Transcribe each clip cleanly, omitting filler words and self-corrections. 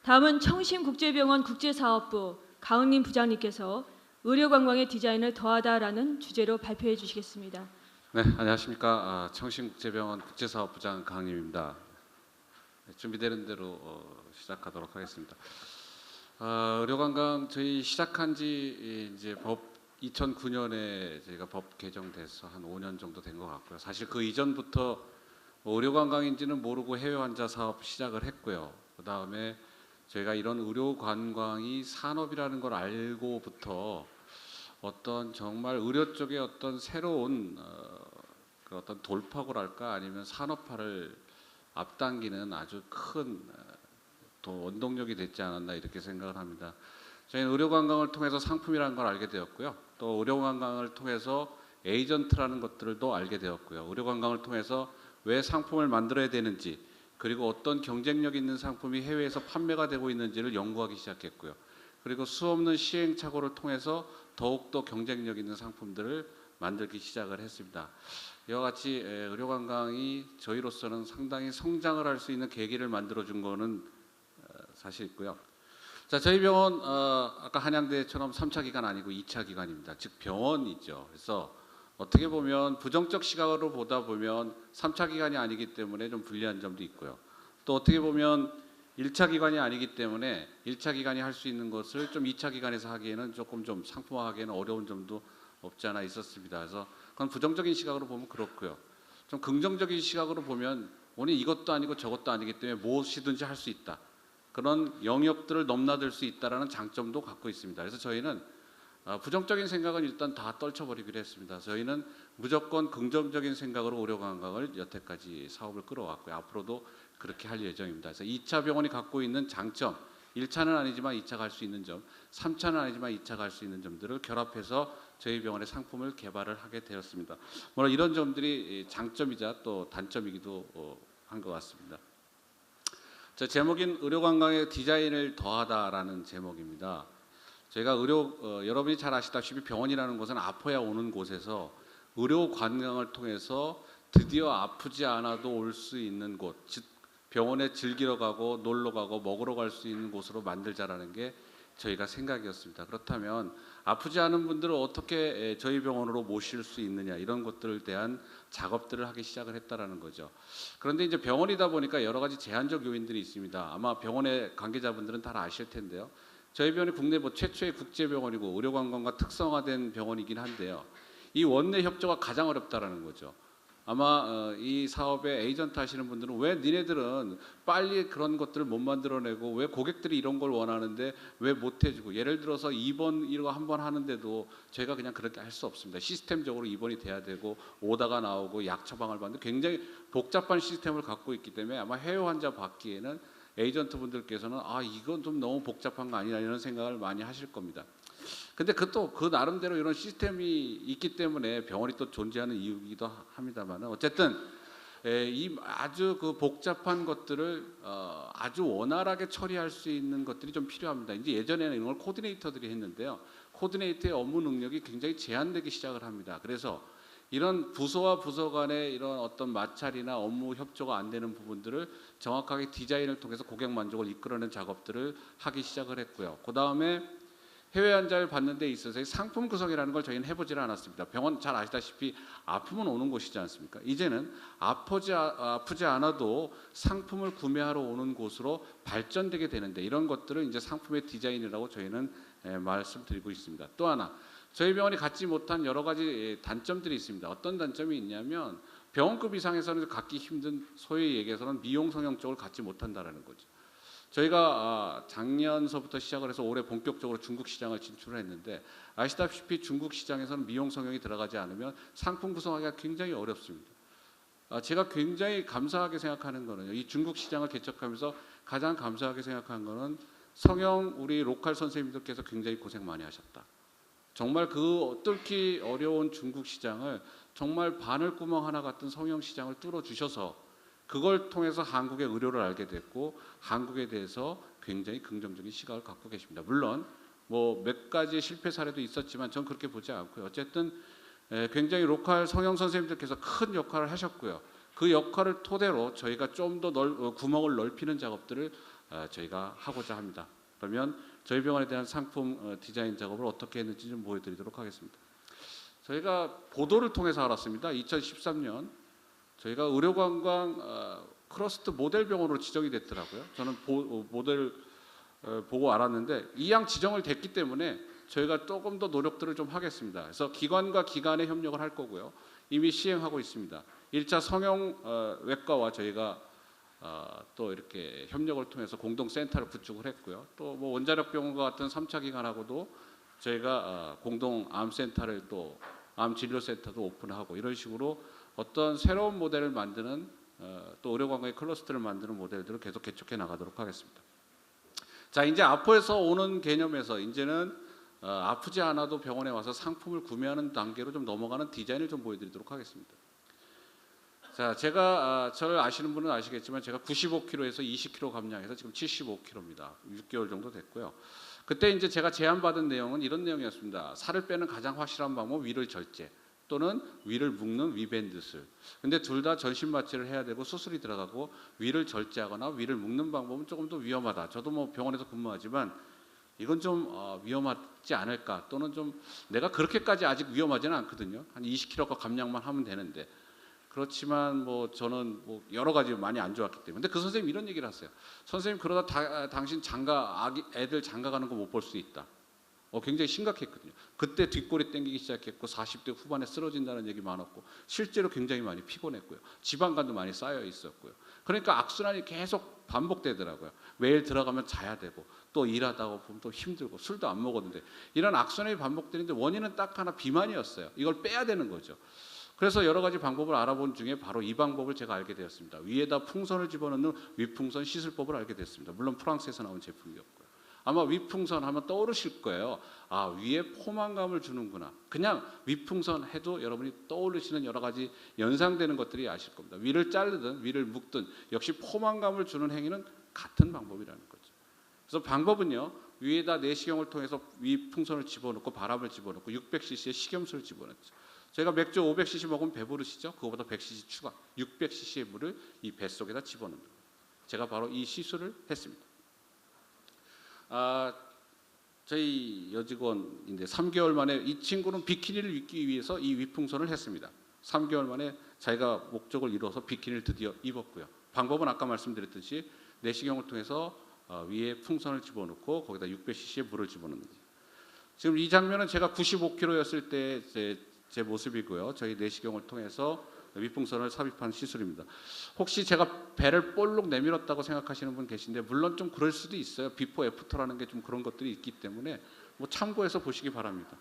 다음은 청심국제병원 국제사업부 가은림 부장님께서 의료관광의 디자인을 더하다라는 주제로 발표해 주시겠습니다. 네, 안녕하십니까. 청심국제병원 국제사업부장 강림입니다. 준비되는 대로 시작하도록 하겠습니다. 의료관광 저희 시작한 지 이제 법 2009년에 저희가 법 개정돼서 한 5년 정도 된 것 같고요. 사실 그 이전부터 의료관광인지는 모르고 해외환자 사업 시작을 했고요. 그 다음에 저희가 이런 의료관광이 산업이라는 걸 알고부터 어떤 정말 의료 쪽에 어떤 새로운 그 어떤 돌파구랄까 아니면 산업화를 앞당기는 아주 큰 원동력이 됐지 않았나 이렇게 생각을 합니다. 저희는 의료관광을 통해서 상품이라는 걸 알게 되었고요. 또 의료관광을 통해서 에이전트라는 것들도 알게 되었고요. 의료관광을 통해서 왜 상품을 만들어야 되는지 그리고 어떤 경쟁력 있는 상품이 해외에서 판매가 되고 있는지를 연구하기 시작했고요. 그리고 수없는 시행착오를 통해서 더욱더 경쟁력 있는 상품들을 만들기 시작을 했습니다. 이와 같이 의료관광이 저희로서는 상당히 성장을 할 수 있는 계기를 만들어준 거는 사실 있고요. 자, 저희 병원 아까 한양대처럼 3차 기관 아니고 2차 기관입니다. 즉 병원이죠. 그래서 어떻게 보면 부정적 시각으로 보다 보면 3차 기관이 아니기 때문에 좀 불리한 점도 있고요. 또 어떻게 보면 1차 기관이 아니기 때문에 1차 기관이 할 수 있는 것을 좀 2차 기관에서 하기에는 조금 좀 상품화하기에는 어려운 점도 없지 않아 있었습니다. 그래서 그건 부정적인 시각으로 보면 그렇고요. 좀 긍정적인 시각으로 보면 오늘 이것도 아니고 저것도 아니기 때문에 무엇이든지 할 수 있다. 그런 영역들을 넘나들 수 있다라는 장점도 갖고 있습니다. 그래서 저희는 부정적인 생각은 일단 다 떨쳐버리기로 했습니다. 저희는 무조건 긍정적인 생각으로 의료관광을 여태까지 사업을 끌어왔고요. 앞으로도 그렇게 할 예정입니다. 그래서 2차 병원이 갖고 있는 장점, 1차는 아니지만 2차 갈 수 있는 점, 3차는 아니지만 2차 갈 수 있는 점들을 결합해서 저희 병원의 상품을 개발을 하게 되었습니다. 물론 이런 점들이 장점이자 또 단점이기도 한 것 같습니다. 저 제목인 의료관광의 디자인을 더하다라는 제목입니다. 저희가 여러분이 잘 아시다시피 병원이라는 곳은 아파야 오는 곳에서 의료관광을 통해서 드디어 아프지 않아도 올 수 있는 곳, 즉 병원에 즐기러 가고 놀러 가고 먹으러 갈 수 있는 곳으로 만들자라는 게 저희가 생각이었습니다. 그렇다면 아프지 않은 분들을 어떻게 저희 병원으로 모실 수 있느냐 이런 것들에 대한 작업들을 하기 시작을 했다라는 거죠. 그런데 이제 병원이다 보니까 여러 가지 제한적 요인들이 있습니다. 아마 병원의 관계자분들은 다 아실 텐데요. 저희 병원이 국내 최초의 국제병원이고 의료관광과 특성화된 병원이긴 한데요. 이 원내 협조가 가장 어렵다라는 거죠. 아마 이 사업에 에이전트 하시는 분들은 왜 니네들은 빨리 그런 것들을 못 만들어내고 왜 고객들이 이런 걸 원하는데 왜 못 해주고 예를 들어서 입원 이거 한번 하는데도 저희가 그냥 그렇게 할 수 없습니다. 시스템적으로 입원이 돼야 되고 오다가 나오고 약 처방을 받는 굉장히 복잡한 시스템을 갖고 있기 때문에 아마 해외 환자 받기에는 에이전트 분들께서는 이건 좀 너무 복잡한 거 아니냐 이런 생각을 많이 하실 겁니다. 근데 그 나름대로 이런 시스템이 있기 때문에 병원이 또 존재하는 이유이기도 합니다만 어쨌든 이 아주 그 복잡한 것들을 아주 원활하게 처리할 수 있는 것들이 좀 필요합니다. 이제 예전에는 이런 걸 코디네이터들이 했는데요. 코디네이터의 업무 능력이 굉장히 제한되기 시작을 합니다. 그래서 이런 부서와 부서 간의 이런 어떤 마찰이나 업무 협조가 안 되는 부분들을 정확하게 디자인을 통해서 고객 만족을 이끌어내는 작업들을 하기 시작을 했고요. 그 다음에 해외 환자를 받는 데 있어서 상품 구성이라는 걸 저희는 해보지를 않았습니다. 병원 잘 아시다시피 아프면 오는 곳이지 않습니까? 이제는 아프지 않아도 상품을 구매하러 오는 곳으로 발전되게 되는데 이런 것들을 이제 상품의 디자인이라고 저희는 말씀드리고 있습니다. 또 하나 저희 병원이 갖지 못한 여러 가지 단점들이 있습니다. 어떤 단점이 있냐면 병원급 이상에서는 갖기 힘든 소위 얘기해서는 미용 성형 쪽을 갖지 못한다라는 거죠. 저희가 작년서부터 시작을 해서 올해 본격적으로 중국 시장을 진출을 했는데 아시다시피 중국 시장에서는 미용 성형이 들어가지 않으면 상품 구성하기가 굉장히 어렵습니다. 제가 굉장히 감사하게 생각하는 거는요. 이 중국 시장을 개척하면서 가장 감사하게 생각하는 거는 성형 우리 로컬 선생님들께서 굉장히 고생 많이 하셨다. 정말 그 뚫기 어려운 중국 시장을 정말 바늘구멍 하나 같은 성형 시장을 뚫어주셔서 그걸 통해서 한국의 의료를 알게 됐고 한국에 대해서 굉장히 긍정적인 시각을 갖고 계십니다. 물론 뭐 몇 가지 실패 사례도 있었지만 저는 그렇게 보지 않고요. 어쨌든 굉장히 로컬 성형 선생님들께서 큰 역할을 하셨고요. 그 역할을 토대로 저희가 좀 더 구멍을 넓히는 작업들을 저희가 하고자 합니다. 그러면 저희 병원에 대한 상품 디자인 작업을 어떻게 했는지 좀 보여드리도록 하겠습니다. 저희가 보도를 통해서 알았습니다. 2013년 저희가 의료관광 클러스터 모델 병원으로 지정이 됐더라고요. 저는 모델 보고 알았는데 이왕 지정을 됐기 때문에 저희가 조금 더 노력들을 좀 하겠습니다. 그래서 기관과 기관의 협력을 할 거고요. 이미 시행하고 있습니다. 1차 성형외과와 저희가 또 이렇게 협력을 통해서 공동센터를 구축을 했고요. 또 뭐 원자력병원과 같은 3차 기관하고도 저희가 공동 암센터를 또 암진료센터도 오픈하고 이런 식으로 어떤 새로운 모델을 만드는 또 의료관광의 클러스터를 만드는 모델들을 계속 개척해 나가도록 하겠습니다. 자, 이제 아포에서 오는 개념에서 이제는 아프지 않아도 병원에 와서 상품을 구매하는 단계로 좀 넘어가는 디자인을 좀 보여드리도록 하겠습니다. 자, 제가 저를 아시는 분은 아시겠지만 제가 95kg에서 20kg 감량해서 지금 75kg입니다. 6개월 정도 됐고요. 그때 이제 제가 제안받은 내용은 이런 내용이었습니다. 살을 빼는 가장 확실한 방법 위를 절제 또는 위를 묶는 위밴드술. 근데 둘 다 전신 마취를 해야 되고 수술이 들어가고 위를 절제하거나 위를 묶는 방법은 조금 더 위험하다. 저도 뭐 병원에서 근무하지만 이건 좀 위험하지 않을까 또는 좀 내가 그렇게까지 아직 위험하지는 않거든요. 한 20kg 감량만 하면 되는데 그렇지만 뭐 저는 뭐 여러 가지 많이 안 좋았기 때문에 근데 그 선생님 이런 얘기를 하세요. 선생님 그러다 당신 애들 장가 가는 거 못 볼 수 있다. 굉장히 심각했거든요. 그때 뒷골이 땡기기 시작했고 40대 후반에 쓰러진다는 얘기 많았고 실제로 굉장히 많이 피곤했고요. 지방간도 많이 쌓여 있었고요. 그러니까 악순환이 계속 반복되더라고요. 매일 들어가면 자야 되고 또 일하다가 보면 또 힘들고 술도 안 먹었는데 이런 악순환이 반복되는데 원인은 딱 하나 비만이었어요. 이걸 빼야 되는 거죠. 그래서 여러 가지 방법을 알아본 중에 바로 이 방법을 제가 알게 되었습니다. 위에다 풍선을 집어넣는 위풍선 시술법을 알게 됐습니다. 물론 프랑스에서 나온 제품이었고요. 아마 위풍선 하면 떠오르실 거예요. 아, 위에 포만감을 주는구나. 그냥 위풍선 해도 여러분이 떠오르시는 여러 가지 연상되는 것들이 아실 겁니다. 위를 자르든 위를 묶든 역시 포만감을 주는 행위는 같은 방법이라는 거죠. 그래서 방법은요. 위에다 내시경을 통해서 위풍선을 집어넣고 바람을 집어넣고 600cc의 식염수를 집어넣죠. 저희가 맥주 500cc 먹으면 배부르시죠? 그거보다 100cc 추가 600cc의 물을 이 뱃속에다 집어넣는 거예요. 제가 바로 이 시술을 했습니다. 저희 여직원인데 3개월 만에 이 친구는 비키니를 입기 위해서 이 위풍선을 했습니다. 3개월 만에 자기가 목적을 이루어서 비키니를 드디어 입었고요. 방법은 아까 말씀드렸듯이 내시경을 통해서 위에 풍선을 집어넣고 거기다 600cc의 물을 집어넣는 거예요. 지금 이 장면은 제가 95kg였을 때 제 모습이고요. 저희 내시경을 통해서 위풍선을 삽입한 시술입니다. 혹시 제가 배를 볼록 내밀었다고 생각하시는 분 계신데 물론 좀 그럴 수도 있어요. 비포 애프터라는 게 좀 그런 것들이 있기 때문에 뭐 참고해서 보시기 바랍니다.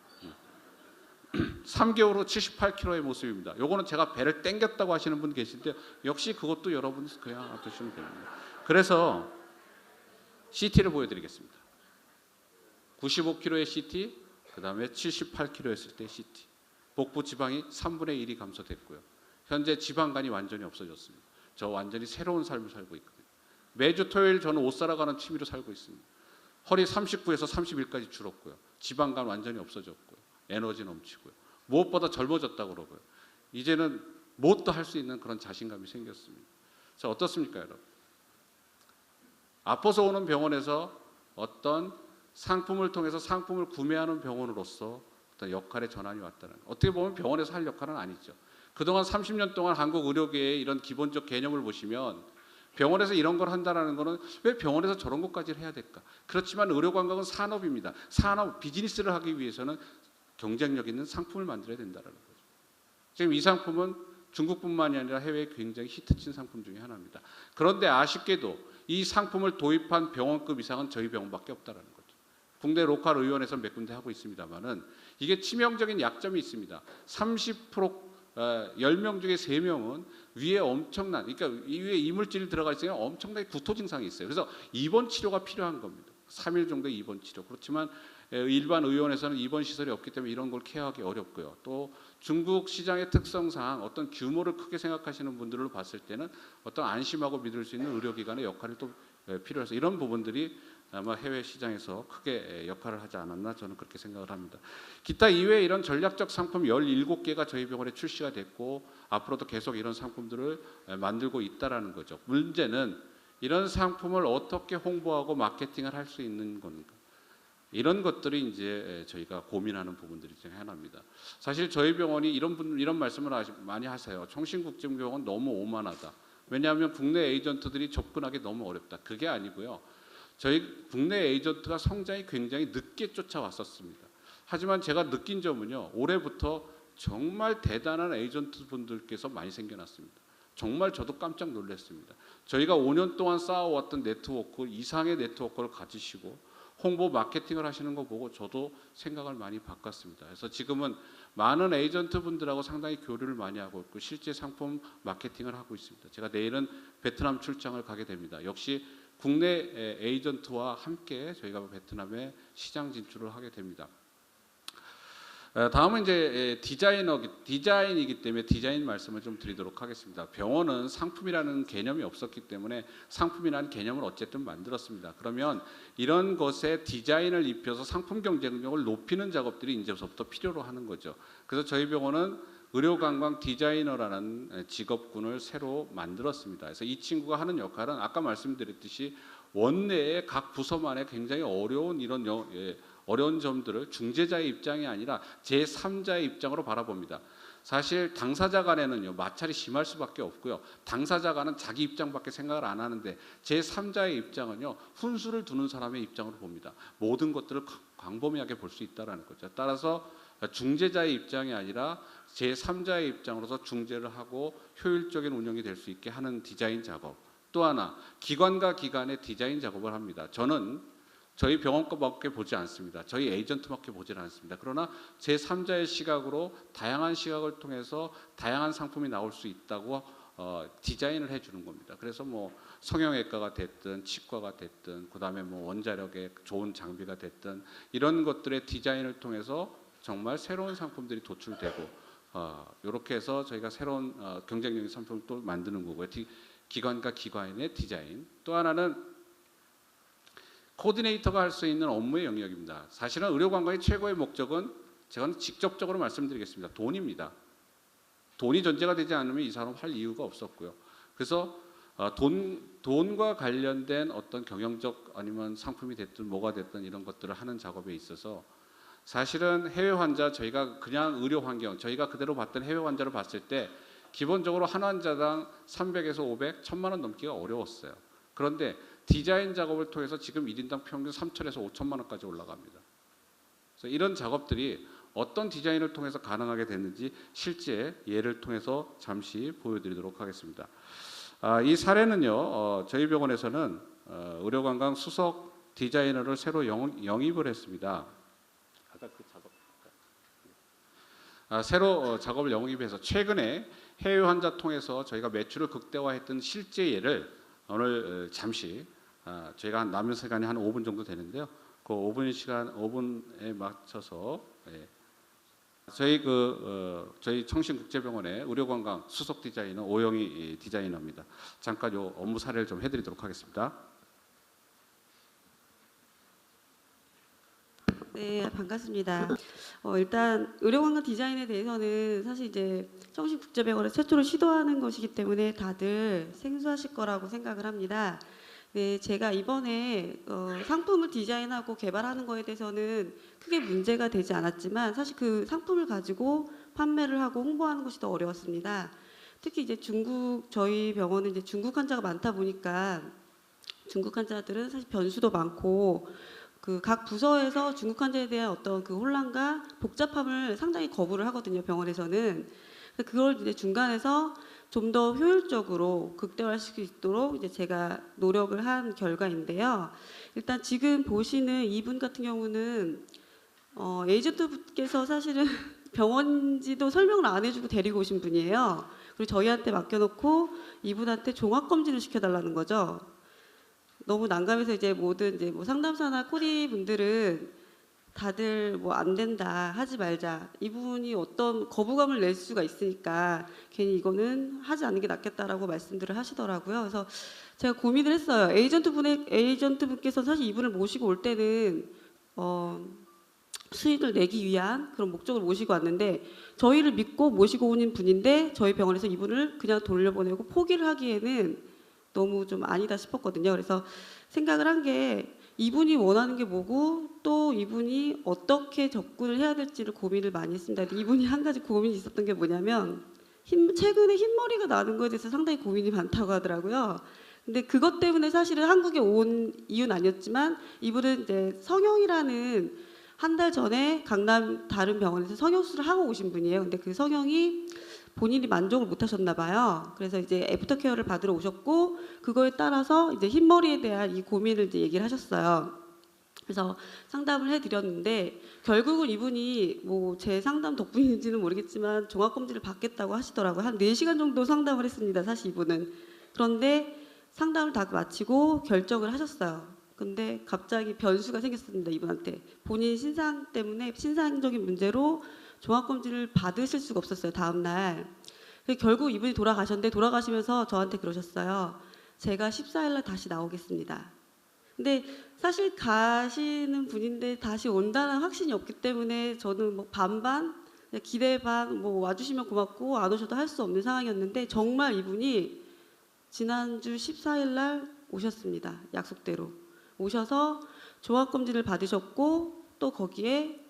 3개월 후 78kg의 모습입니다. 요거는 제가 배를 땡겼다고 하시는 분 계신데 역시 그것도 여러분이 그냥 드시면 됩니다. 그래서 CT를 보여드리겠습니다. 95kg의 CT, 그 다음에 78kg였을 때 CT. 복부 지방이 3분의 1이 감소됐고요. 현재 지방간이 완전히 없어졌습니다. 저 완전히 새로운 삶을 살고 있거든요. 매주 토요일 저는 옷 사러 가는 취미로 살고 있습니다. 허리 39에서 31까지 줄었고요. 지방간 완전히 없어졌고요. 에너지 넘치고요. 무엇보다 젊어졌다고 그러고요. 이제는 무엇도 할 수 있는 그런 자신감이 생겼습니다. 자, 어떻습니까, 여러분? 아파서 오는 병원에서 어떤 상품을 통해서 상품을 구매하는 병원으로서 어떤 역할의 전환이 왔다는, 어떻게 보면 병원에서 할 역할은 아니죠. 그동안 30년 동안 한국 의료계의 이런 기본적 개념을 보시면 병원에서 이런 걸 한다는 것은 왜 병원에서 저런 것까지 해야 될까? 그렇지만 의료관광은 산업입니다. 산업, 비즈니스를 하기 위해서는 경쟁력 있는 상품을 만들어야 된다는 거죠. 지금 이 상품은 중국뿐만이 아니라 해외에 굉장히 히트친 상품 중에 하나입니다. 그런데 아쉽게도 이 상품을 도입한 병원급 이상은 저희 병원밖에 없다는 거죠. 국내 로컬 의원에서 몇 군데 하고 있습니다만은 이게 치명적인 약점이 있습니다. 10명 중에 3명은 위에 엄청난, 그러니까 이 위에 이물질이 들어가 있으면 엄청나게 구토 증상이 있어요. 그래서 입원 치료가 필요한 겁니다. 3일 정도의 입원 치료. 그렇지만 일반 의원에서는 입원 시설이 없기 때문에 이런 걸 케어하기 어렵고요. 또 중국 시장의 특성상 어떤 규모를 크게 생각하시는 분들로 봤을 때는 어떤 안심하고 믿을 수 있는 의료기관의 역할이 또 필요해서 이런 부분들이 아마 해외 시장에서 크게 역할을 하지 않았나 저는 그렇게 생각을 합니다. 기타 이외에 이런 전략적 상품 17개가 저희 병원에 출시가 됐고 앞으로도 계속 이런 상품들을 만들고 있다라는 거죠. 문제는 이런 상품을 어떻게 홍보하고 마케팅을 할 수 있는 건가? 이런 것들이 이제 저희가 고민하는 부분들이 중에 하나입니다. 사실 저희 병원이 이런 말씀을 많이 하세요. 청신국제병원 너무 오만하다. 왜냐하면 국내 에이전트들이 접근하기 너무 어렵다. 그게 아니고요. 저희 국내 에이전트가 성장이 굉장히 늦게 쫓아왔었습니다. 하지만 제가 느낀 점은요. 올해부터 정말 대단한 에이전트 분들께서 많이 생겨났습니다. 정말 저도 깜짝 놀랐습니다. 저희가 5년 동안 쌓아왔던 네트워크 이상의 네트워크를 가지시고 홍보 마케팅을 하시는 거 보고 저도 생각을 많이 바꿨습니다. 그래서 지금은 많은 에이전트 분들하고 상당히 교류를 많이 하고 있고 실제 상품 마케팅을 하고 있습니다. 제가 내일은 베트남 출장을 가게 됩니다. 역시 국내 에이전트와 함께 저희가 베트남에 시장 진출을 하게 됩니다. 다음은 이제 디자인이기 때문에 디자인 말씀을 좀 드리도록 하겠습니다. 병원은 상품이라는 개념이 없었기 때문에 상품이라는 개념을 어쨌든 만들었습니다. 그러면 이런 것에 디자인을 입혀서 상품 경쟁력을 높이는 작업들이 이제부터 필요로 하는 거죠. 그래서 저희 병원은 의료관광 디자이너라는 직업군을 새로 만들었습니다. 그래서 이 친구가 하는 역할은 아까 말씀드렸듯이 원내의 각 부서만의 굉장히 어려운 어려운 점들을 중재자의 입장이 아니라 제3자의 입장으로 바라봅니다. 사실 당사자 간에는요 마찰이 심할 수밖에 없고요. 당사자 간은 자기 입장밖에 생각을 안 하는데 제3자의 입장은요 훈수를 두는 사람의 입장으로 봅니다. 모든 것들을 광범위하게 볼 수 있다라는 거죠. 따라서 중재자의 입장이 아니라 제3자의 입장으로서 중재를 하고 효율적인 운영이 될 수 있게 하는 디자인 작업. 또 하나 기관과 기관의 디자인 작업을 합니다. 저는 저희 병원 것밖에 보지 않습니다. 저희 에이전트밖에 보지 않습니다. 그러나 제3자의 시각으로 다양한 시각을 통해서 다양한 상품이 나올 수 있다고 디자인을 해주는 겁니다. 그래서 뭐 성형외과가 됐든 치과가 됐든 그다음에 뭐 원자력의 좋은 장비가 됐든 이런 것들의 디자인을 통해서 정말 새로운 상품들이 도출되고 이렇게 해서 저희가 새로운 경쟁력의 상품을 또 만드는 거고요. 기관과 기관의 디자인. 또 하나는 코디네이터가 할 수 있는 업무의 영역입니다. 사실은 의료관광의 최고의 목적은 제가 직접적으로 말씀드리겠습니다. 돈입니다. 돈이 전제가 되지 않으면 이 사람 할 이유가 없었고요. 그래서 돈과 관련된 어떤 경영적 아니면 상품이 됐든 뭐가 됐든 이런 것들을 하는 작업에 있어서 사실은 해외 환자 저희가 그냥 의료 환경 저희가 그대로 봤던 해외 환자를 봤을 때 기본적으로 한 환자당 300에서 500, 1000만 원 넘기가 어려웠어요. 그런데 디자인 작업을 통해서 지금 1인당 평균 3천에서 5천만 원까지 올라갑니다. 그래서 이런 작업들이 어떤 디자인을 통해서 가능하게 됐는지 실제 예를 통해서 잠시 보여드리도록 하겠습니다. 이 사례는요, 저희 병원에서는 의료관광 수석 디자이너를 새로 영입을 했습니다. 아까 그 작업. 새로 작업을 영입해서 최근에 해외 환자 통해서 저희가 매출을 극대화했던 실제 예를 오늘 잠시 저희가 남은 시간이 한 5분 정도 되는데요. 그 5분에 맞춰서 저희 청신국제병원의 의료관광 수석 디자이너 오영희 디자이너입니다. 잠깐 요 업무 사례를 좀 해드리도록 하겠습니다. 네, 반갑습니다. 일단 의료관광 디자인에 대해서는 사실 이제 청신국제병원에 최초로 시도하는 것이기 때문에 다들 생소하실 거라고 생각을 합니다. 네, 제가 이번에 상품을 디자인하고 개발하는 거에 대해서는 크게 문제가 되지 않았지만 사실 그 상품을 가지고 판매를 하고 홍보하는 것이 더 어려웠습니다. 특히 이제 저희 병원은 이제 중국 환자가 많다 보니까 중국 환자들은 사실 변수도 많고 그 각 부서에서 중국 환자에 대한 어떤 그 혼란과 복잡함을 상당히 거부를 하거든요, 병원에서는. 그걸 이제 중간에서 좀 더 효율적으로 극대화시킬 수 있도록 이제 제가 노력을 한 결과인데요. 일단 지금 보시는 이분 같은 경우는 에이전트분께서 사실은 병원지도 설명을 안 해주고 데리고 오신 분이에요. 그리고 저희한테 맡겨놓고 이분한테 종합검진을 시켜달라는 거죠. 너무 난감해서 이제 모든 이제 뭐 상담사나 코디 분들은 다들 뭐 안 된다 하지 말자 이분이 어떤 거부감을 낼 수가 있으니까 괜히 이거는 하지 않는 게 낫겠다라고 말씀들을 하시더라고요. 그래서 제가 고민을 했어요. 에이전트분께서 사실 이분을 모시고 올 때는 수익을 내기 위한 그런 목적을 모시고 왔는데 저희를 믿고 모시고 오는 분인데 저희 병원에서 이분을 그냥 돌려보내고 포기를 하기에는 너무 좀 아니다 싶었거든요. 그래서 생각을 한 게 이분이 원하는 게 뭐고 또 이분이 어떻게 접근을 해야 될지를 고민을 많이 했습니다. 근데 이분이 한 가지 고민이 있었던 게 뭐냐면 최근에 흰머리가 나는 거에 대해서 상당히 고민이 많다고 하더라고요. 근데 그것 때문에 사실은 한국에 온 이유는 아니었지만 이분은 이제 성형이라는 한 달 전에 강남 다른 병원에서 성형수술을 하고 오신 분이에요. 근데 그 성형이 본인이 만족을 못 하셨나 봐요. 그래서 이제 애프터 케어를 받으러 오셨고 그거에 따라서 이제 흰머리에 대한 이 고민을 이제 얘기를 하셨어요. 그래서 상담을 해드렸는데 결국은 이분이 뭐 제 상담 덕분인지는 모르겠지만 종합검진을 받겠다고 하시더라고요. 한 4시간 정도 상담을 했습니다. 사실 이분은. 그런데 상담을 다 마치고 결정을 하셨어요. 근데 갑자기 변수가 생겼습니다. 이분한테. 본인 신상 때문에 신상적인 문제로 종합검진을 받으실 수가 없었어요. 다음 날. 결국 이분이 돌아가셨는데 돌아가시면서 저한테 그러셨어요. 제가 14일 날 다시 나오겠습니다. 근데 사실 가시는 분인데 다시 온다는 확신이 없기 때문에 저는 뭐 반반 기대 반 뭐 와주시면 고맙고 안 오셔도 할 수 없는 상황이었는데 정말 이분이 지난주 14일 날 오셨습니다. 약속대로 오셔서 종합검진을 받으셨고 또 거기에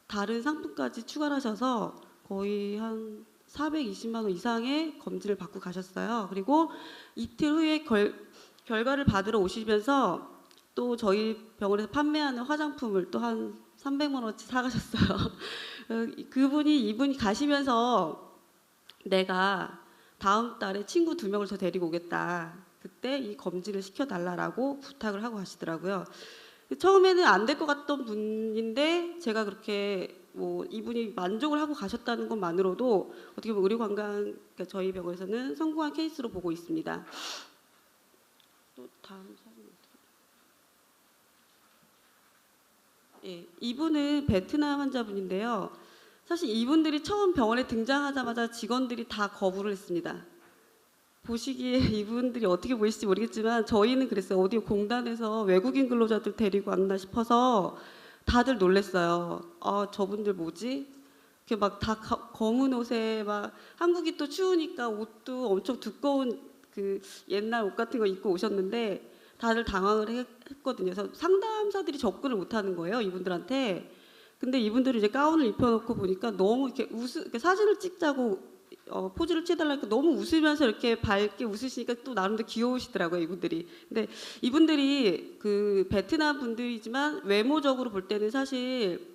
다른 상품까지 추가하셔서 거의 한 420만 원 이상의 검진을 받고 가셨어요. 그리고 이틀 후에 결과를 받으러 오시면서 또 저희 병원에서 판매하는 화장품을 또 한 300만 원어치 사가셨어요. 이분이 가시면서 내가 다음 달에 친구 2명을 더 데리고 오겠다. 그때 이 검진을 시켜달라고 부탁을 하고 가시더라고요. 처음에는 안 될 것 같던 분인데 제가 그렇게 뭐 이분이 만족을 하고 가셨다는 것만으로도 어떻게 보면 의료관광 그러니까 저희 병원에서는 성공한 케이스로 보고 있습니다. 또 다음 사진 예, 이분은 베트남 환자분인데요. 사실 이분들이 처음 병원에 등장하자마자 직원들이 다 거부를 했습니다. 보시기에 이분들이 어떻게 보이실지 모르겠지만 저희는 그랬어요. 어디 공단에서 외국인 근로자들 데리고 왔나 싶어서 다들 놀랬어요. 아, 저분들 뭐지? 이렇게 막 다 검은 옷에 막 한국이 또 추우니까 옷도 엄청 두꺼운 그 옛날 옷 같은 거 입고 오셨는데 다들 당황을 했거든요. 그래서 상담사들이 접근을 못 하는 거예요, 이분들한테. 근데 이분들이 이제 가운을 입혀놓고 보니까 너무 이렇게 사진을 찍자고 포즈를 취해달라니까 너무 웃으면서 이렇게 밝게 웃으시니까 또 나름대로 귀여우시더라고요, 이분들이. 근데 이분들이 그 베트남 분들이지만 외모적으로 볼 때는 사실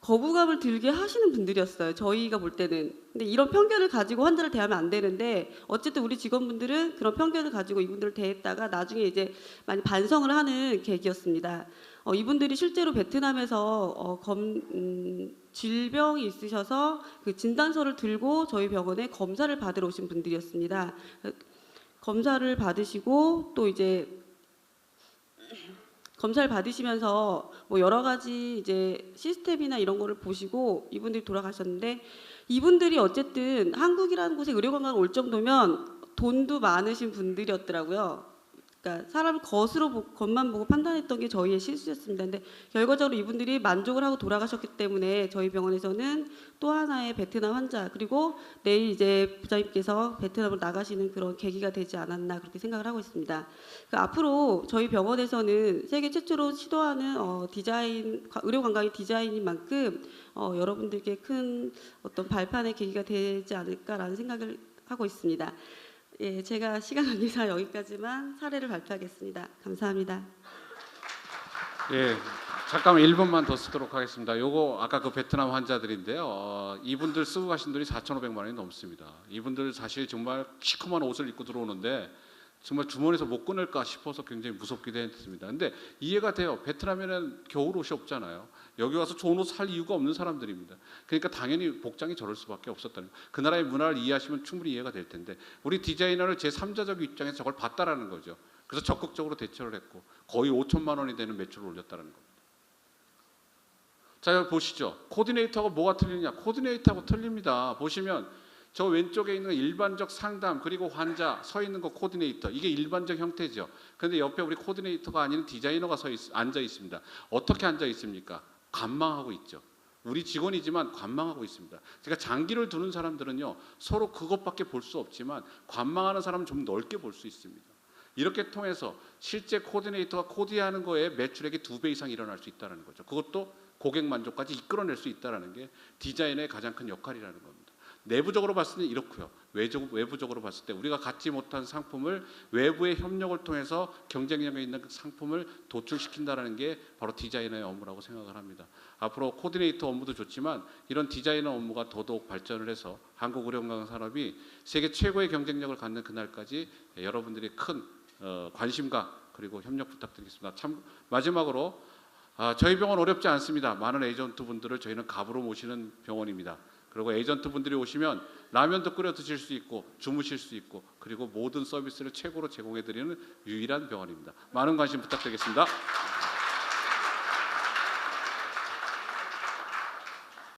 거부감을 들게 하시는 분들이었어요. 저희가 볼 때는. 근데 이런 편견을 가지고 환자를 대하면 안 되는데 어쨌든 우리 직원분들은 그런 편견을 가지고 이분들을 대했다가 나중에 이제 많이 반성을 하는 계기였습니다. 이분들이 실제로 베트남에서 질병이 있으셔서 그 진단서를 들고 저희 병원에 검사를 받으러 오신 분들이었습니다. 검사를 받으시고 또 이제 검사를 받으시면서 뭐 여러 가지 이제 시스템이나 이런 거를 보시고 이분들이 돌아가셨는데 이분들이 어쨌든 한국이라는 곳에 의료관광을 올 정도면 돈도 많으신 분들이었더라고요. 그러니까 사람을 겉만 보고 판단했던 게 저희의 실수였습니다. 근데 결과적으로 이분들이 만족을 하고 돌아가셨기 때문에 저희 병원에서는 또 하나의 베트남 환자 그리고 내일 이제 부장님께서 베트남으로 나가시는 그런 계기가 되지 않았나 그렇게 생각을 하고 있습니다. 앞으로 저희 병원에서는 세계 최초로 시도하는 의료관광의 디자인인 만큼 여러분들께 큰 어떤 발판의 계기가 되지 않을까라는 생각을 하고 있습니다. 예, 제가 시간 관계상 여기까지만 사례를 발표하겠습니다. 감사합니다. 예, 잠깐만 1분만 더 쓰도록 하겠습니다. 요거 아까 그 베트남 환자들인데요. 이분들 쓰고 가신 돈이 4,500만 원이 넘습니다. 이분들 사실 정말 시커먼 옷을 입고 들어오는데 정말 주머니에서 못 꺼낼까 싶어서 굉장히 무섭기도 했습니다. 근데 이해가 돼요. 베트남에는 겨울 옷이 없잖아요. 여기 와서 좋은 옷 살 이유가 없는 사람들입니다. 그러니까 당연히 복장이 저럴 수밖에 없었다는 거예요. 그 나라의 문화를 이해하시면 충분히 이해가 될 텐데 우리 디자이너를 제3자적 입장에서 저걸 봤다라는 거죠. 그래서 적극적으로 대처를 했고 거의 5천만 원이 되는 매출을 올렸다는 겁니다. 자, 여기 보시죠. 코디네이터하고 뭐가 틀리냐? 코디네이터하고 틀립니다. 보시면 저 왼쪽에 있는 일반적 상담 그리고 환자 서 있는 거 코디네이터 이게 일반적 형태죠. 그런데 옆에 우리 코디네이터가 아닌 디자이너가 앉아 있습니다. 어떻게 앉아 있습니까? 관망하고 있죠. 우리 직원이지만 관망하고 있습니다. 제가 장기를 두는 사람들은요 서로 그것밖에 볼 수 없지만 관망하는 사람은 좀 넓게 볼 수 있습니다. 이렇게 통해서 실제 코디네이터가 코디하는 거에 매출액이 2배 이상 일어날 수 있다는 거죠. 그것도 고객 만족까지 이끌어낼 수 있다는 게 디자인의 가장 큰 역할이라는 겁니다. 내부적으로 봤을 때 이렇고요. 외부적으로 봤을 때 우리가 갖지 못한 상품을 외부의 협력을 통해서 경쟁력 있는 상품을 도출시킨다는 게 바로 디자이너의 업무라고 생각을 합니다. 앞으로 코디네이터 업무도 좋지만 이런 디자이너 업무가 더더욱 발전을 해서 한국 의료건강 산업이 세계 최고의 경쟁력을 갖는 그날까지 여러분들이 큰 관심과 그리고 협력 부탁드리겠습니다. 참 마지막으로 저희 병원 어렵지 않습니다. 많은 에이전트 분들을 저희는 갑으로 모시는 병원입니다. 그리고 에이전트 분들이 오시면 라면도 끓여 드실 수 있고 주무실 수 있고 그리고 모든 서비스를 최고로 제공해 드리는 유일한 병원입니다. 많은 관심 부탁드리겠습니다.